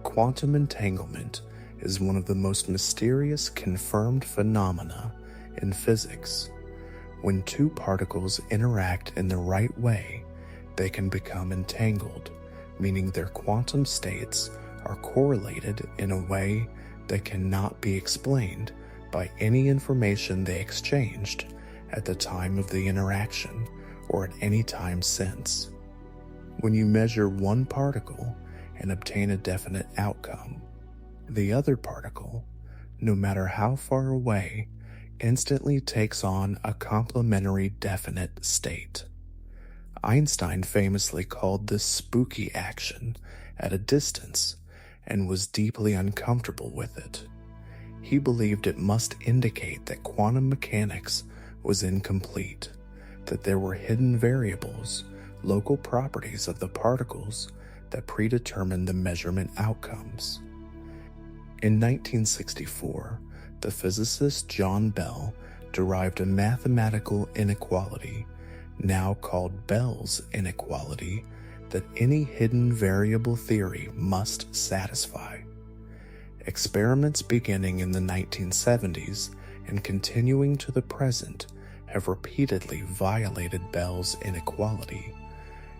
Quantum entanglement is one of the most mysterious confirmed phenomena in physics. When two particles interact in the right way, they can become entangled, meaning their quantum states are correlated in a way that cannot be explained by any information they exchanged at the time of the interaction or at any time since. When you measure one particle and obtain a definite outcome, the other particle, no matter how far away, instantly takes on a complementary definite state. Einstein famously called this spooky action at a distance and was deeply uncomfortable with it. He believed it must indicate that quantum mechanics was incomplete, that there were hidden variables, local properties of the particles that predetermined the measurement outcomes. In 1964, the physicist John Bell derived a mathematical inequality, now called Bell's inequality, that any hidden variable theory must satisfy. Experiments beginning in the 1970s and continuing to the present have repeatedly violated Bell's inequality,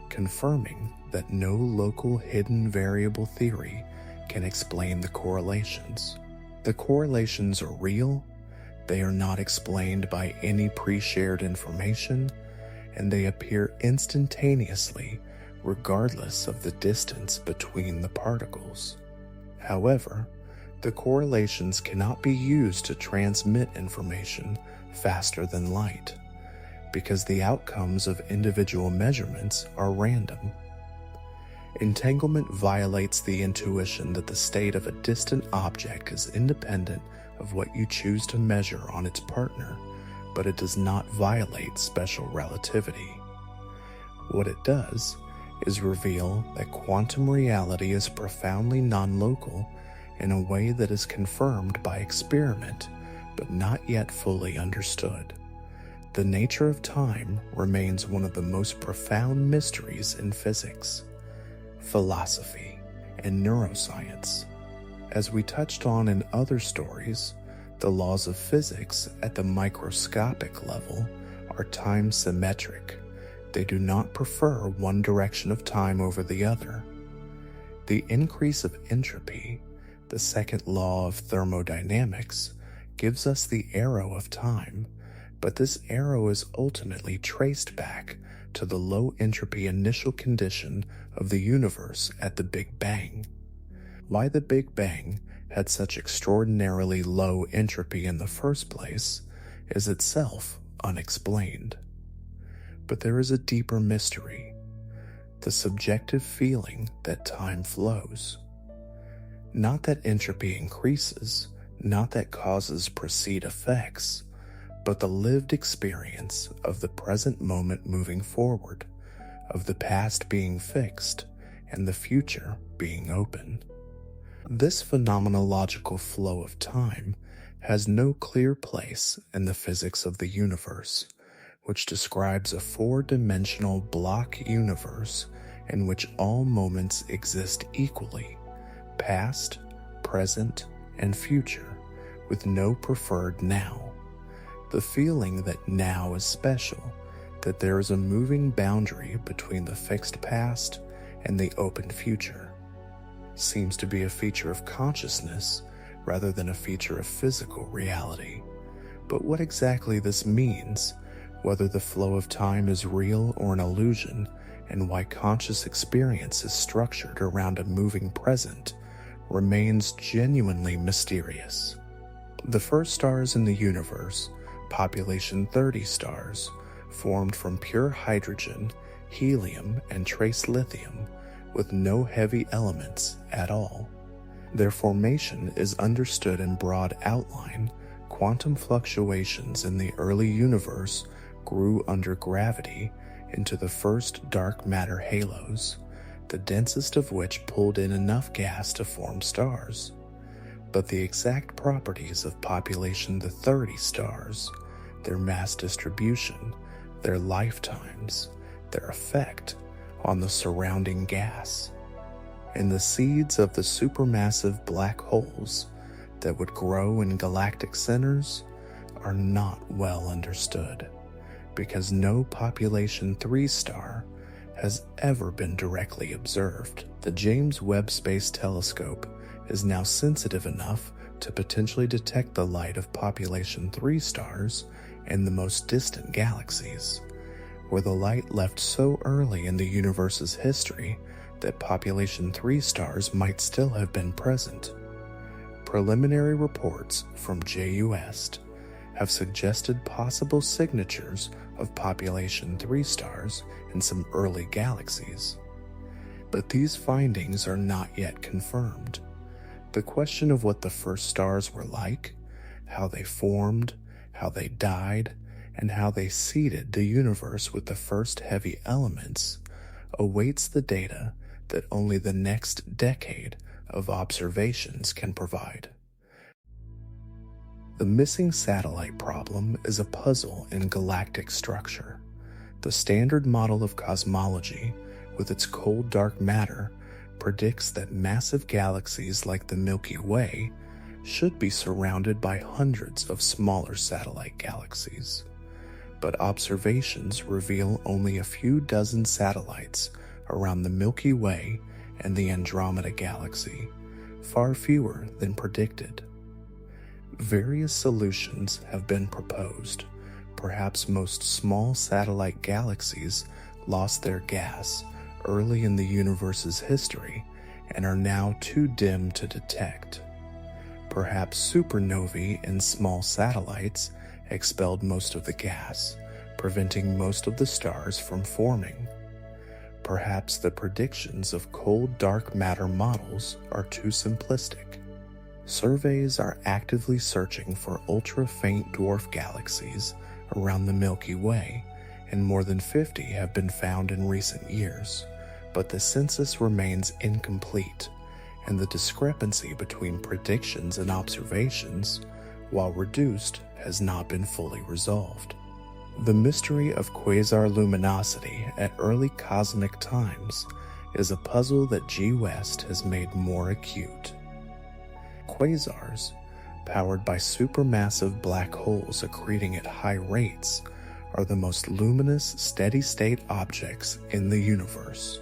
confirming that no local hidden variable theory can explain the correlations. The correlations are real, they are not explained by any pre-shared information, and they appear instantaneously regardless of the distance between the particles. However, the correlations cannot be used to transmit information faster than light, because the outcomes of individual measurements are random. Entanglement violates the intuition that the state of a distant object is independent of what you choose to measure on its partner, but it does not violate special relativity. What it does is reveal that quantum reality is profoundly non-local in a way that is confirmed by experiment, but not yet fully understood. The nature of time remains one of the most profound mysteries in physics, philosophy, and neuroscience. As we touched on in other stories, the laws of physics at the microscopic level are time-symmetric. They do not prefer one direction of time over the other. The increase of entropy, the second law of thermodynamics, gives us the arrow of time, but this arrow is ultimately traced back to the low entropy initial condition of the universe at the Big Bang. Why the Big Bang had such extraordinarily low entropy in the first place is itself unexplained. But there is a deeper mystery, the subjective feeling that time flows. Not that entropy increases, not that causes precede effects, but the lived experience of the present moment moving forward, of the past being fixed and the future being open. This phenomenological flow of time has no clear place in the physics of the universe, which describes a four-dimensional block universe in which all moments exist equally, past, present, and future, with no preferred now. The feeling that now is special, that there is a moving boundary between the fixed past and the open future, seems to be a feature of consciousness rather than a feature of physical reality. But what exactly this means, whether the flow of time is real or an illusion, and why conscious experience is structured around a moving present, remains genuinely mysterious. The first stars in the universe, population 30 stars, formed from pure hydrogen, helium, and trace lithium, with no heavy elements at all. Their formation is understood in broad outline. Quantum fluctuations in the early universe grew under gravity into the first dark matter halos, the densest of which pulled in enough gas to form stars. But the exact properties of population the 30 stars, their mass distribution, their lifetimes, their effect, on the surrounding gas, and the seeds of the supermassive black holes that would grow in galactic centers are not well understood, because no population 3 star has ever been directly observed. The James Webb Space Telescope is now sensitive enough to potentially detect the light of population 3 stars in the most distant galaxies, where the light left so early in the universe's history that population 3 stars might still have been present. Preliminary reports from JUST have suggested possible signatures of population 3 stars in some early galaxies, but these findings are not yet confirmed. The question of what the first stars were like, how they formed, how they died, and how they seeded the universe with the first heavy elements awaits the data that only the next decade of observations can provide. The missing satellite problem is a puzzle in galactic structure. The standard model of cosmology, with its cold dark matter, predicts that massive galaxies like the Milky Way should be surrounded by hundreds of smaller satellite galaxies. But observations reveal only a few dozen satellites around the Milky Way and the Andromeda Galaxy, far fewer than predicted. Various solutions have been proposed. Perhaps most small satellite galaxies lost their gas early in the universe's history and are now too dim to detect. Perhaps supernovae in small satellites expelled most of the gas, preventing most of the stars from forming. Perhaps the predictions of cold dark matter models are too simplistic. Surveys are actively searching for ultra-faint dwarf galaxies around the Milky Way, and more than 50 have been found in recent years, but the census remains incomplete, and the discrepancy between predictions and observations, while reduced, has not been fully resolved. The mystery of quasar luminosity at early cosmic times is a puzzle that G-West has made more acute. Quasars, powered by supermassive black holes accreting at high rates, are the most luminous steady-state objects in the universe.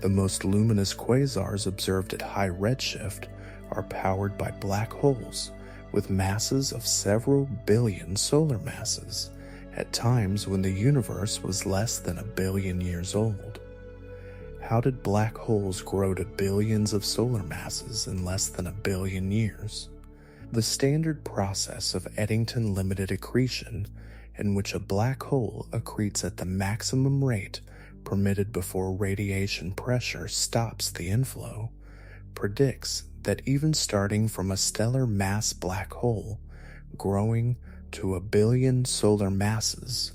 The most luminous quasars observed at high redshift are powered by black holes with masses of several billion solar masses, at times when the universe was less than 1 billion years old. How did black holes grow to billions of solar masses in less than 1 billion years? The standard process of Eddington limited accretion, in which a black hole accretes at the maximum rate permitted before radiation pressure stops the inflow, predicts that even starting from a stellar mass black hole, growing to 1 billion solar masses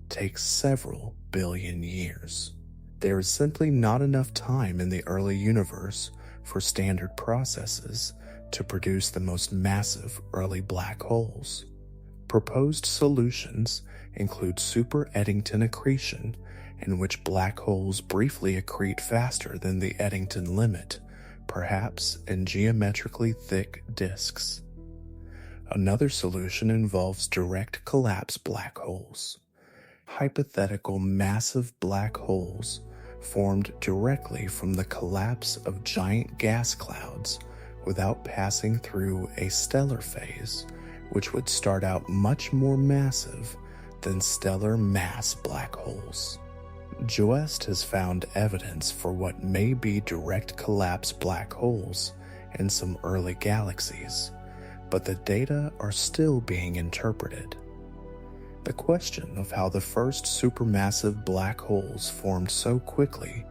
takes several billion years. There is simply not enough time in the early universe for standard processes to produce the most massive early black holes. Proposed solutions include super Eddington accretion, in which black holes briefly accrete faster than the Eddington limit, perhaps in geometrically thick disks. Another solution involves direct collapse black holes, hypothetical massive black holes formed directly from the collapse of giant gas clouds without passing through a stellar phase, which would start out much more massive than stellar mass black holes. JUST has found evidence for what may be direct collapse black holes in some early galaxies, but the data are still being interpreted. The question of how the first supermassive black holes formed so quickly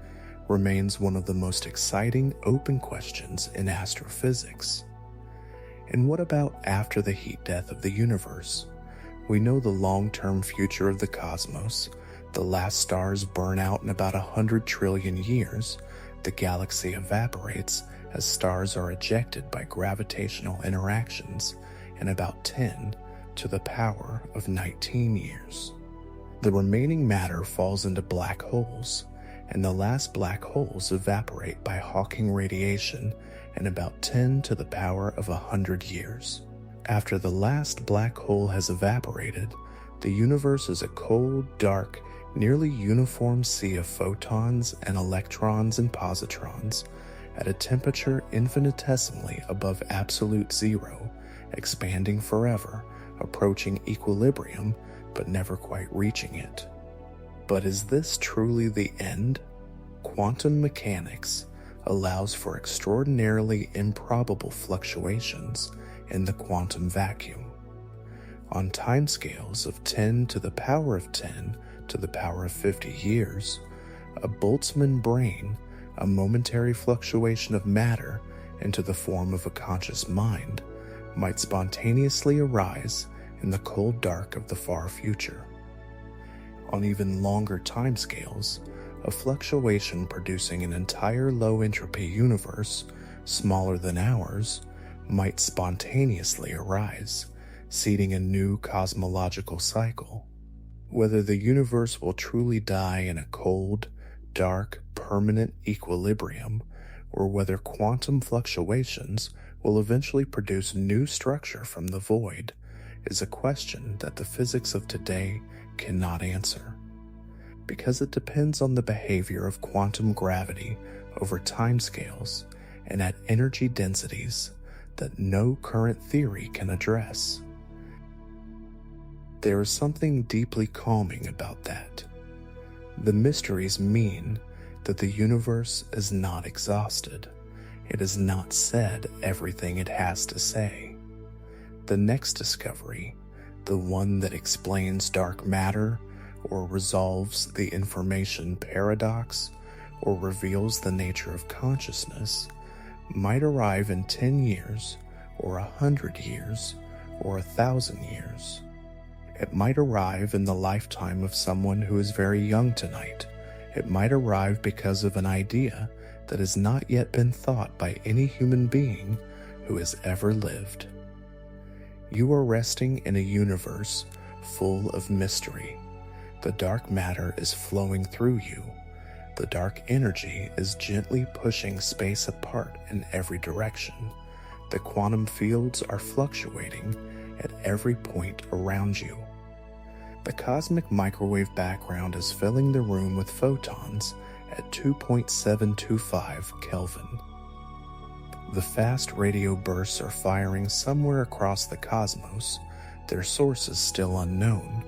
remains one of the most exciting open questions in astrophysics. And what about after the heat death of the universe? We know the long-term future of the cosmos. The last stars burn out in about 100 trillion years. The galaxy evaporates as stars are ejected by gravitational interactions in about 10 to the power of 19 years. The remaining matter falls into black holes, and the last black holes evaporate by Hawking radiation in about 10 to the power of 100 years. After the last black hole has evaporated, the universe is a cold, dark, nearly uniform sea of photons and electrons and positrons at a temperature infinitesimally above absolute zero, expanding forever, approaching equilibrium, but never quite reaching it. But is this truly the end? Quantum mechanics allows for extraordinarily improbable fluctuations in the quantum vacuum. On timescales of 10 to the power of 10 to the power of 50 years, a Boltzmann brain, a momentary fluctuation of matter into the form of a conscious mind, might spontaneously arise in the cold dark of the far future. On even longer timescales, a fluctuation producing an entire low-entropy universe, smaller than ours, might spontaneously arise, seeding a new cosmological cycle. Whether the universe will truly die in a cold, dark, permanent equilibrium, or whether quantum fluctuations will eventually produce new structure from the void, is a question that the physics of today cannot answer. Because it depends on the behavior of quantum gravity over timescales and at energy densities that no current theory can address. There is something deeply calming about that. The mysteries mean that the universe is not exhausted. It has not said everything it has to say. The next discovery, the one that explains dark matter, or resolves the information paradox, or reveals the nature of consciousness, might arrive in 10 years, or 100 years, or 1,000 years. It might arrive in the lifetime of someone who is very young tonight. It might arrive because of an idea that has not yet been thought by any human being who has ever lived. You are resting in a universe full of mystery. The dark matter is flowing through you. The dark energy is gently pushing space apart in every direction. The quantum fields are fluctuating at every point around you. The cosmic microwave background is filling the room with photons at 2.725 Kelvin. The fast radio bursts are firing somewhere across the cosmos, their source is still unknown,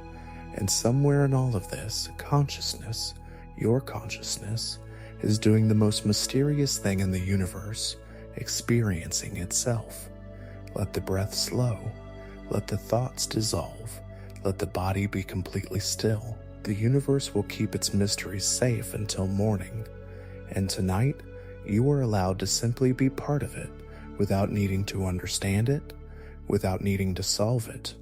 and somewhere in all of this, consciousness, your consciousness, is doing the most mysterious thing in the universe, experiencing itself. Let the breath slow, let the thoughts dissolve, let the body be completely still. The universe will keep its mysteries safe until morning, and tonight, you are allowed to simply be part of it without needing to understand it, without needing to solve it,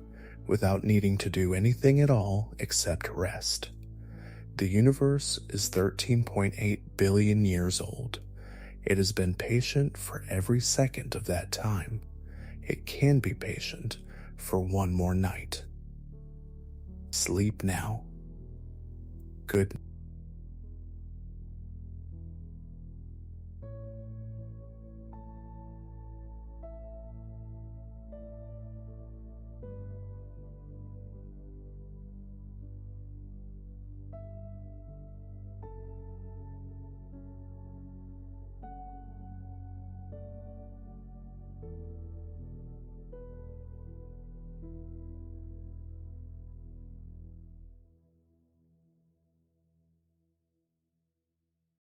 without needing to do anything at all except rest. The universe is 13.8 billion years old. It has been patient for every second of that time. It can be patient for one more night. Sleep now. Good night.